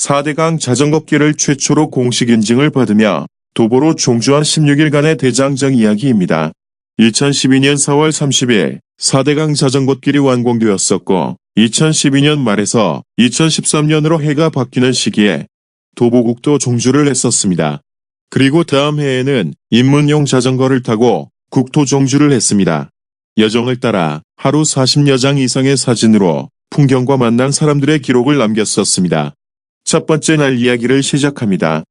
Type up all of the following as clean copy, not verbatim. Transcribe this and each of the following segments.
4대강 자전거길을 최초로 공식 인증을 받으며 도보로 종주한 16일간의 대장정 이야기입니다. 2012년 4월 30일 4대강 자전거길이 완공되었었고 2012년 말에서 2013년으로 해가 바뀌는 시기에 도보국도 종주를 했었습니다. 그리고 다음 해에는 입문용 자전거를 타고 국토 종주를 했습니다. 여정을 따라 하루 40여 장 이상의 사진으로 풍경과 만난 사람들의 기록을 남겼었습니다. 첫 번째 날 이야기를 시작합니다.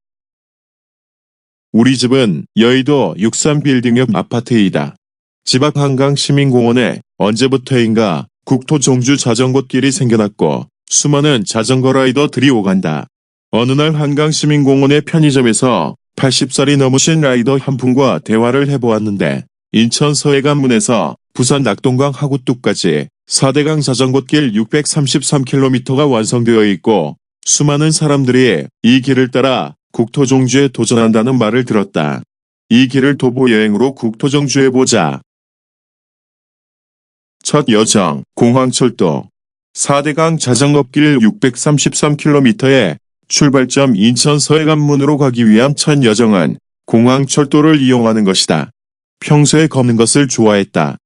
우리 집은 여의도 63빌딩 옆 아파트이다. 집 앞 한강시민공원에 언제부터인가 국토 종주 자전거길이 생겨났고 수많은 자전거 라이더들이 오간다. 어느 날 한강시민공원의 편의점에서 80살이 넘으신 라이더 한 분과 대화를 해보았는데 인천 서해관문에서 부산 낙동강 하구뚝까지 4대강 자전거길 633km가 완성되어 있고 수많은 사람들이 이 길을 따라 국토 종주에 도전한다는 말을 들었다. 이 길을 도보 여행으로 국토 종주해보자. 첫 여정, 공항철도. 4대강 자전거길 633km의 출발점 인천 서해관문으로 가기 위한 첫 여정은 공항철도를 이용하는 것이다. 평소에 걷는 것을 좋아했다.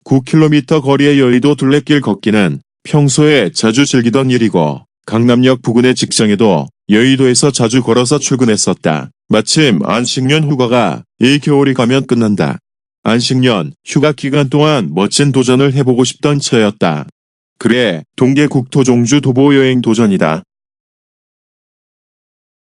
9km 거리의 여의도 둘레길 걷기는 평소에 자주 즐기던 일이고 강남역 부근의 직장에도 여의도에서 자주 걸어서 출근했었다. 마침 안식년 휴가가 이 겨울이 가면 끝난다. 안식년 휴가 기간 동안 멋진 도전을 해보고 싶던 처였다. 그래, 동계 국토 종주 도보 여행 도전이다.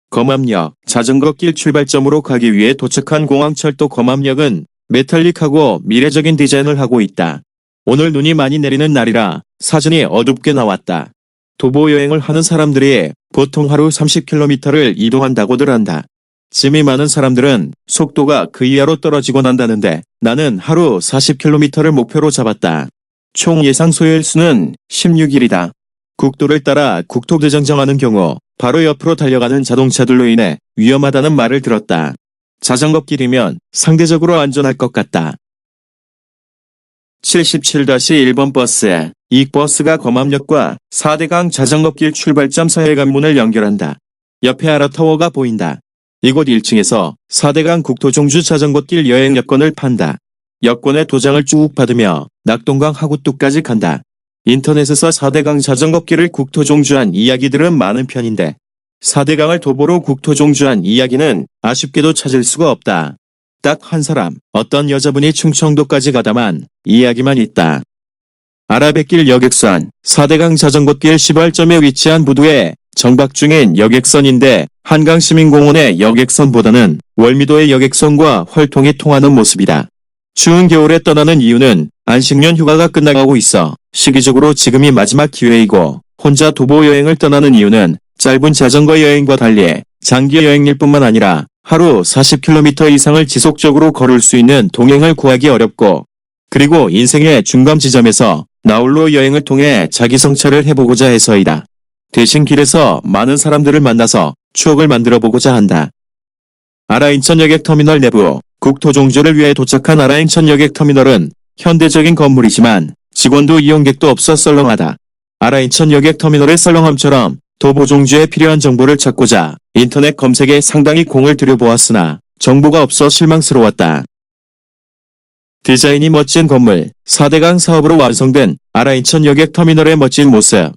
검암역 자전거길 출발점으로 가기 위해 도착한 공항철도 검암역은 메탈릭하고 미래적인 디자인을 하고 있다. 오늘 눈이 많이 내리는 날이라 사진이 어둡게 나왔다. 도보 여행을 하는 사람들이 보통 하루 30km를 이동한다고들 한다. 짐이 많은 사람들은 속도가 그 이하로 떨어지곤 한다는데 나는 하루 40km를 목표로 잡았다. 총 예상 소요일수는 16일이다. 국도를 따라 국토 대장정하는 경우 바로 옆으로 달려가는 자동차들로 인해 위험하다는 말을 들었다. 자전거길이면 상대적으로 안전할 것 같다. 77-1번 버스. 이 버스가 검암역과 4대강 자전거길 출발점 서해관문을 연결한다. 옆에 아라타워가 보인다. 이곳 1층에서 4대강 국토종주 자전거길 여행 여권을 판다. 여권의 도장을 쭉 받으며 낙동강 하구뚝까지 간다. 인터넷에서 4대강 자전거길을 국토종주한 이야기들은 많은 편인데 4대강을 도보로 국토종주한 이야기는 아쉽게도 찾을 수가 없다. 딱 한 사람, 어떤 여자분이 충청도까지 가다만 이야기만 있다. 아라뱃길 여객선, 4대강 자전거길 시발점에 위치한 부두에 정박 중인 여객선인데 한강시민공원의 여객선보다는 월미도의 여객선과 활통이 통하는 모습이다. 추운 겨울에 떠나는 이유는 안식년 휴가가 끝나가고 있어 시기적으로 지금이 마지막 기회이고 혼자 도보 여행을 떠나는 이유는 짧은 자전거 여행과 달리 장기 여행일 뿐만 아니라 하루 40km 이상을 지속적으로 걸을 수 있는 동행을 구하기 어렵고 그리고 인생의 중간 지점에서 나홀로 여행을 통해 자기 성찰을 해보고자 해서이다. 대신 길에서 많은 사람들을 만나서 추억을 만들어보고자 한다. 아라인천 여객터미널 내부 국토 종주를 위해 도착한 아라인천 여객터미널은 현대적인 건물이지만 직원도 이용객도 없어 썰렁하다. 아라인천 여객터미널의 썰렁함처럼 도보 종주에 필요한 정보를 찾고자 인터넷 검색에 상당히 공을 들여보았으나 정보가 없어 실망스러웠다. 디자인이 멋진 건물, 4대강 사업으로 완성된 아라인천 여객터미널의 멋진 모습.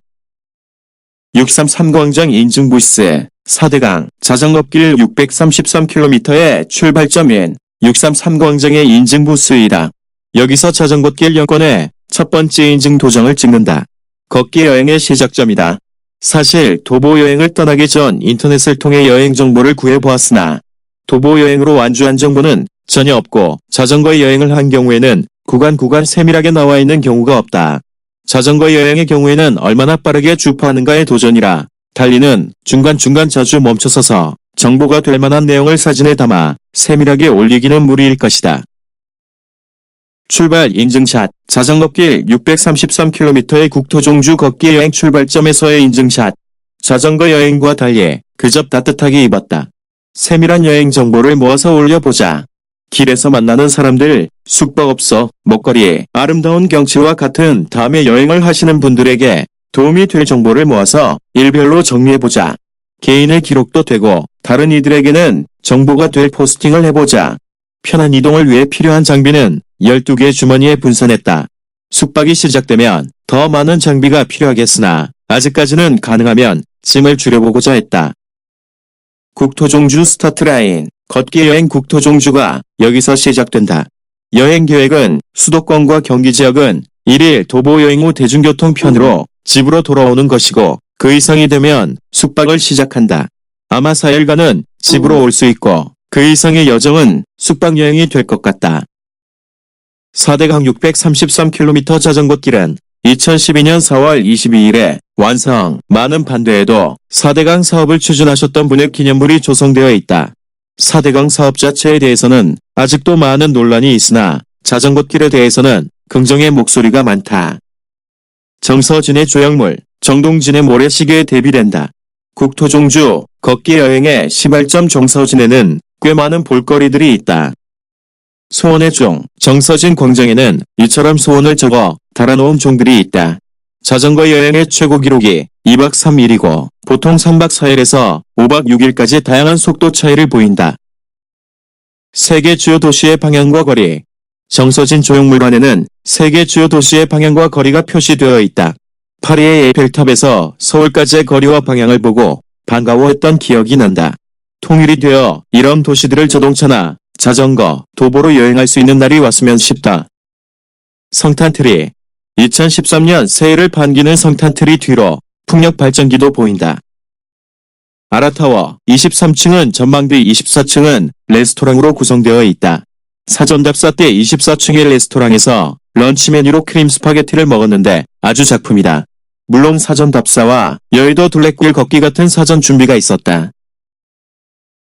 633광장 인증부스, 4대강 자전거길 633km의 출발점인 633광장의 인증부스이다. 여기서 자전거길 여권에 첫 번째 인증 도장을 찍는다. 걷기 여행의 시작점이다. 사실 도보 여행을 떠나기 전 인터넷을 통해 여행 정보를 구해보았으나 도보 여행으로 완주한 정보는 전혀 없고 자전거 여행을 한 경우에는 구간 세밀하게 나와 있는 경우가 없다. 자전거 여행의 경우에는 얼마나 빠르게 주파하는가의 도전이라 달리는 중간중간 자주 멈춰서서 정보가 될 만한 내용을 사진에 담아 세밀하게 올리기는 무리일 것이다. 출발 인증샷. 자전거길 633km의 국토종주 걷기 여행 출발점에서의 인증샷. 자전거 여행과 달리 그저 따뜻하게 입었다. 세밀한 여행 정보를 모아서 올려보자. 길에서 만나는 사람들, 숙박업소, 먹거리, 아름다운 경치와 같은 다음에 여행을 하시는 분들에게 도움이 될 정보를 모아서 일별로 정리해보자. 개인의 기록도 되고 다른 이들에게는 정보가 될 포스팅을 해보자. 편한 이동을 위해 필요한 장비는 12개의 주머니에 분산했다. 숙박이 시작되면 더 많은 장비가 필요하겠으나 아직까지는 가능하면 짐을 줄여보고자 했다. 국토종주 스타트라인, 걷기 여행 국토종주가 여기서 시작된다. 여행 계획은 수도권과 경기 지역은 1일 도보 여행 후 대중교통편으로 집으로 돌아오는 것이고 그 이상이 되면 숙박을 시작한다. 아마 4일간은 집으로 올 수 있고 그 이상의 여정은 숙박 여행이 될 것 같다. 4대강 633km 자전거 길은 2012년 4월 22일에 완성. 많은 반대에도 4대강 사업을 추진하셨던 분의 기념물이 조성되어 있다. 4대강 사업 자체에 대해서는 아직도 많은 논란이 있으나 자전거 길에 대해서는 긍정의 목소리가 많다. 정서진의 조형물, 정동진의 모래시계에 대비된다. 국토종주, 걷기 여행의 시발점 정서진에는 꽤 많은 볼거리들이 있다. 소원의 종, 정서진 광장에는 이처럼 소원을 적어 달아놓은 종들이 있다. 자전거 여행의 최고 기록이 2박 3일이고 보통 3박 4일에서 5박 6일까지 다양한 속도 차이를 보인다. 세계 주요 도시의 방향과 거리, 정서진 조형물관에는 세계 주요 도시의 방향과 거리가 표시되어 있다. 파리의 에펠탑에서 서울까지의 거리와 방향을 보고 반가워했던 기억이 난다. 통일이 되어 이런 도시들을 자동차나 자전거, 도보로 여행할 수 있는 날이 왔으면 싶다. 성탄트리, 2013년 새해를 반기는 성탄트리 뒤로 풍력 발전기도 보인다. 아라타워, 23층은 전망대 24층은 레스토랑으로 구성되어 있다. 사전답사 때 24층의 레스토랑에서 런치 메뉴로 크림 스파게티를 먹었는데 아주 작품이다. 물론 사전답사와 여의도 둘레길 걷기 같은 사전 준비가 있었다.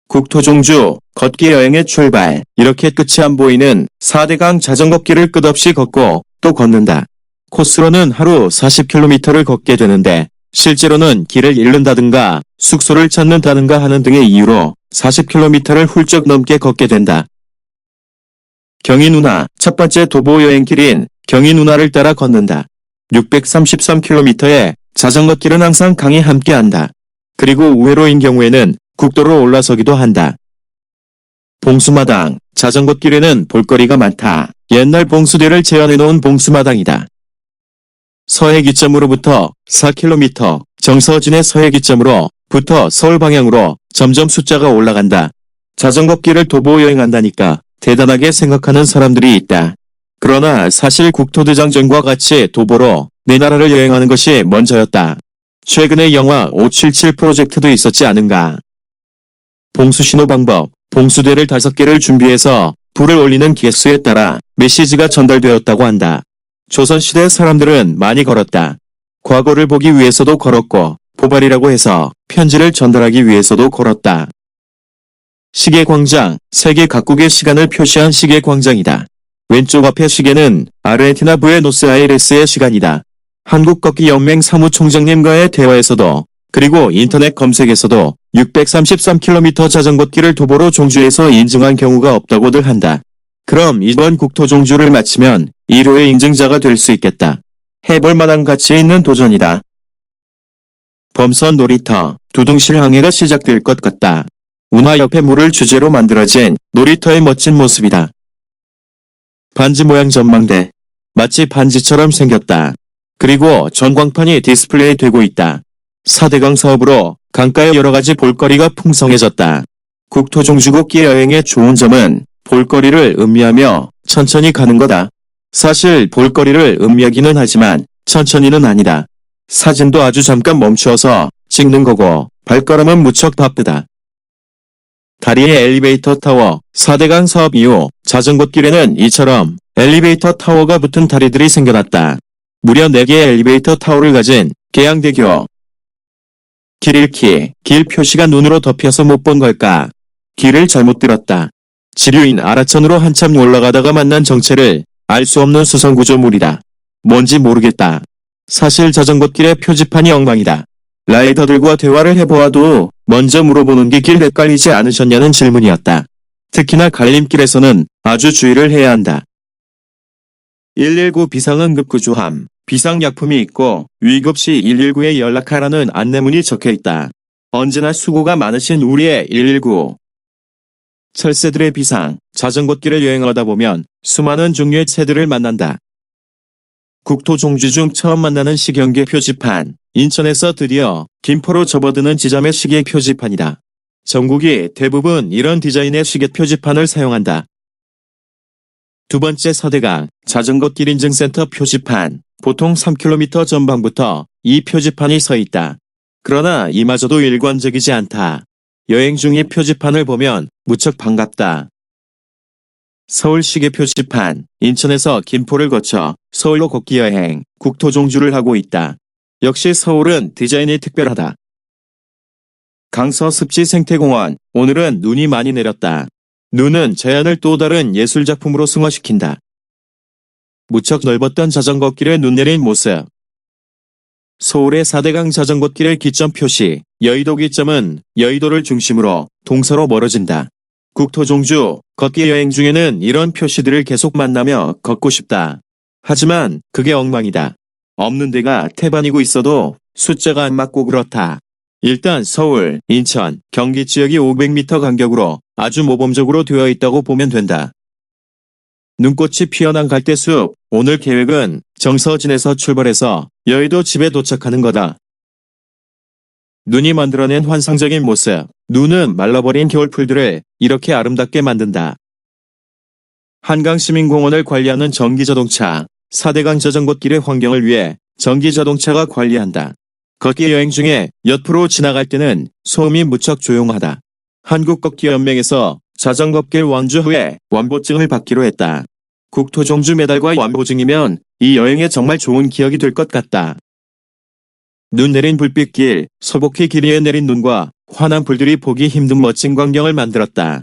국토종주, 걷기 여행의 출발. 이렇게 끝이 안 보이는 4대강 자전거길을 끝없이 걷고 또 걷는다. 코스로는 하루 40km를 걷게 되는데 실제로는 길을 잃는다든가 숙소를 찾는다든가 하는 등의 이유로 40km를 훌쩍 넘게 걷게 된다. 경인 운하, 첫 번째 도보 여행길인 경인 운하를 따라 걷는다. 633km의 자전거길은 항상 강이 함께한다. 그리고 우회로인 경우에는 국도로 올라서기도 한다. 봉수마당, 자전거길에는 볼거리가 많다. 옛날 봉수대를 재현해놓은 봉수마당이다. 서해 기점으로부터 4km, 정서진의 서해 기점으로부터 서울 방향으로 점점 숫자가 올라간다. 자전거길을 도보 여행한다니까 대단하게 생각하는 사람들이 있다. 그러나 사실 국토대장정과 같이 도보로 내 나라를 여행하는 것이 먼저였다. 최근에 영화 577 프로젝트도 있었지 않은가. 봉수신호 방법, 봉수대를 5개를 준비해서 불을 올리는 개수에 따라 메시지가 전달되었다고 한다. 조선시대 사람들은 많이 걸었다. 과거를 보기 위해서도 걸었고 보발이라고 해서 편지를 전달하기 위해서도 걸었다. 시계광장, 세계 각국의 시간을 표시한 시계광장이다. 왼쪽 앞의 시계는 아르헨티나 부에노스아이레스의 시간이다. 한국걷기연맹 사무총장님과의 대화에서도 그리고 인터넷 검색에서도 633km 자전거길을 도보로 종주해서 인증한 경우가 없다고들 한다. 그럼 이번 국토종주를 마치면 1호의 인증자가 될 수 있겠다. 해볼 만한 가치 있는 도전이다. 범선 놀이터, 두둥실 항해가 시작될 것 같다. 운하 옆에 물을 주제로 만들어진 놀이터의 멋진 모습이다. 반지 모양 전망대. 마치 반지처럼 생겼다. 그리고 전광판이 디스플레이 되고 있다. 4대강 사업으로 강가에 여러가지 볼거리가 풍성해졌다. 국토종주걷기 여행의 좋은 점은 볼거리를 음미하며 천천히 가는 거다. 사실 볼거리를 음미하기는 하지만 천천히는 아니다. 사진도 아주 잠깐 멈추어서 찍는 거고 발걸음은 무척 바쁘다. 다리의 엘리베이터 타워, 4대강 사업 이후 자전거길에는 이처럼 엘리베이터 타워가 붙은 다리들이 생겨났다. 무려 4개의 엘리베이터 타워를 가진 계양대교. 길 잃기, 길 표시가 눈으로 덮여서 못 본 걸까? 길을 잘못 들었다. 지류인 아라천으로 한참 올라가다가 만난 정체를 알 수 없는 수성구조물이다. 뭔지 모르겠다. 사실 자전거길의 표지판이 엉망이다. 라이더들과 대화를 해보아도 먼저 물어보는 게 길 헷갈리지 않으셨냐는 질문이었다. 특히나 갈림길에서는 아주 주의를 해야 한다. 119 비상응급구조함, 비상약품이 있고 위급시 119에 연락하라는 안내문이 적혀있다. 언제나 수고가 많으신 우리의 119. 철새들의 비상, 자전거길을 여행하다 보면 수많은 종류의 새들을 만난다. 국토 종주 중 처음 만나는 시경계 표지판, 인천에서 드디어 김포로 접어드는 지점의 시계 표지판이다. 전국이 대부분 이런 디자인의 시계 표지판을 사용한다. 두 번째 서대강 자전거길 인증센터 표지판, 보통 3km 전방부터 이 표지판이 서 있다. 그러나 이마저도 일관적이지 않다. 여행 중에 표지판을 보면 무척 반갑다. 서울 시계 표지판, 인천에서 김포를 거쳐 서울로 걷기 여행, 국토 종주를 하고 있다. 역시 서울은 디자인이 특별하다. 강서 습지 생태공원, 오늘은 눈이 많이 내렸다. 눈은 자연을 또 다른 예술작품으로 승화시킨다. 무척 넓었던 자전거길에 눈 내린 모습. 서울의 4대강 자전거길의 기점 표시, 여의도 기점은 여의도를 중심으로 동서로 멀어진다. 국토 종주, 걷기 여행 중에는 이런 표시들을 계속 만나며 걷고 싶다. 하지만 그게 엉망이다. 없는 데가 태반이고 있어도 숫자가 안 맞고 그렇다. 일단 서울, 인천, 경기 지역이 500m 간격으로 아주 모범적으로 되어 있다고 보면 된다. 눈꽃이 피어난 갈대숲, 오늘 계획은 정서진에서 출발해서 여의도 집에 도착하는 거다. 눈이 만들어낸 환상적인 모습, 눈은 말라버린 겨울풀들을 이렇게 아름답게 만든다. 한강시민공원을 관리하는 전기자동차, 4대강 자전거길의 환경을 위해 전기자동차가 관리한다. 걷기 여행 중에 옆으로 지나갈 때는 소음이 무척 조용하다. 한국걷기연맹에서 자전거길 완주 후에 완보증을 받기로 했다. 국토 종주 메달과 완보증이면 이 여행에 정말 좋은 기억이 될 것 같다. 눈 내린 불빛길, 소복히 길 위에 내린 눈과 환한 불들이 보기 힘든 멋진 광경을 만들었다.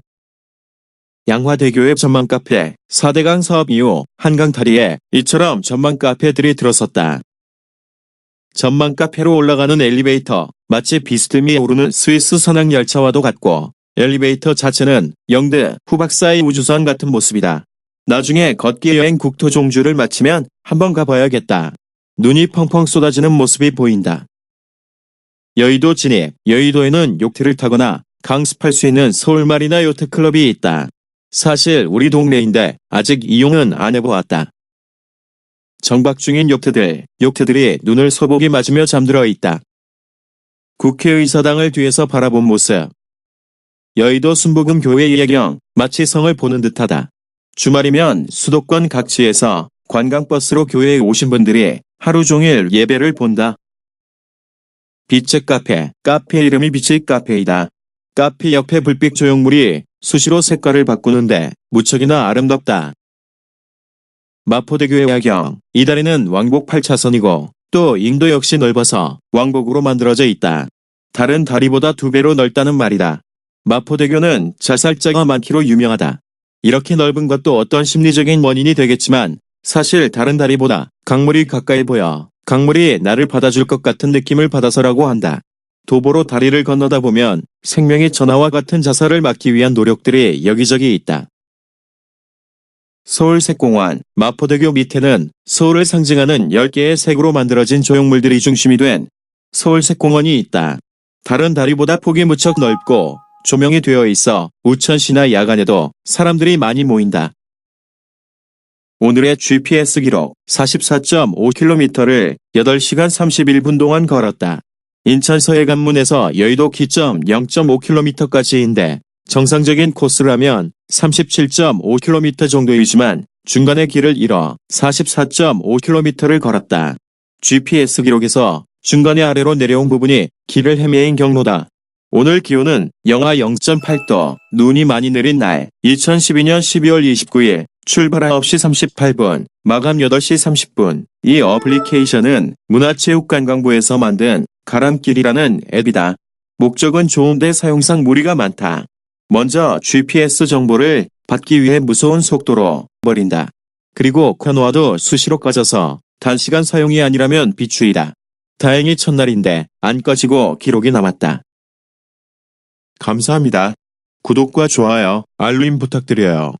양화대교의 전망 카페, 4대강 사업 이후 한강 다리에 이처럼 전망 카페들이 들어섰다. 전망 카페로 올라가는 엘리베이터, 마치 비스듬히 오르는 스위스 선행 열차와도 같고 엘리베이터 자체는 영대 후박사의 우주선 같은 모습이다. 나중에 걷기 여행 국토 종주를 마치면 한번 가봐야겠다. 눈이 펑펑 쏟아지는 모습이 보인다. 여의도 진입, 여의도에는 요트를 타거나 강습할 수 있는 서울마리나 요트클럽이 있다. 사실 우리 동네인데 아직 이용은 안 해보았다. 정박 중인 요트들이 눈을 소복이 맞으며 잠들어 있다. 국회의사당을 뒤에서 바라본 모습. 여의도 순복음 교회 예경, 마치 성을 보는 듯하다. 주말이면 수도권 각지에서 관광버스로 교회에 오신 분들이 하루 종일 예배를 본다. 빛의 카페, 카페 이름이 빛의 카페이다. 카페 옆에 불빛 조형물이 수시로 색깔을 바꾸는데 무척이나 아름답다. 마포대교의 야경, 이 다리는 왕복 8차선이고 또 인도 역시 넓어서 왕복으로 만들어져 있다. 다른 다리보다 2배로 넓다는 말이다. 마포대교는 자살자가 많기로 유명하다. 이렇게 넓은 것도 어떤 심리적인 원인이 되겠지만 사실 다른 다리보다 강물이 가까이 보여 강물이 나를 받아줄 것 같은 느낌을 받아서라고 한다. 도보로 다리를 건너다 보면 생명의 전화와 같은 자살을 막기 위한 노력들이 여기저기 있다. 서울색공원, 마포대교 밑에는 서울을 상징하는 10개의 색으로 만들어진 조형물들이 중심이 된 서울색공원이 있다. 다른 다리보다 폭이 무척 넓고 조명이 되어 있어 우천시나 야간에도 사람들이 많이 모인다. 오늘의 GPS 기록 44.5km를 8시간 31분 동안 걸었다. 인천 서해관문에서 여의도 기점 0.5km까지인데 정상적인 코스라면 37.5km 정도이지만 중간에 길을 잃어 44.5km를 걸었다. GPS 기록에서 중간에 아래로 내려온 부분이 길을 헤매인 경로다. 오늘 기온은 영하 0.8도, 눈이 많이 내린 날, 2012년 12월 29일, 출발 9시 38분, 마감 8시 30분. 이 어플리케이션은 문화체육관광부에서 만든 가람길이라는 앱이다. 목적은 좋은데 사용상 무리가 많다. 먼저 GPS 정보를 받기 위해 무서운 속도로 버린다. 그리고 컨워도 수시로 꺼져서 단시간 사용이 아니라면 비추이다. 다행히 첫날인데 안 꺼지고 기록이 남았다. 감사합니다. 구독과 좋아요, 알림 부탁드려요.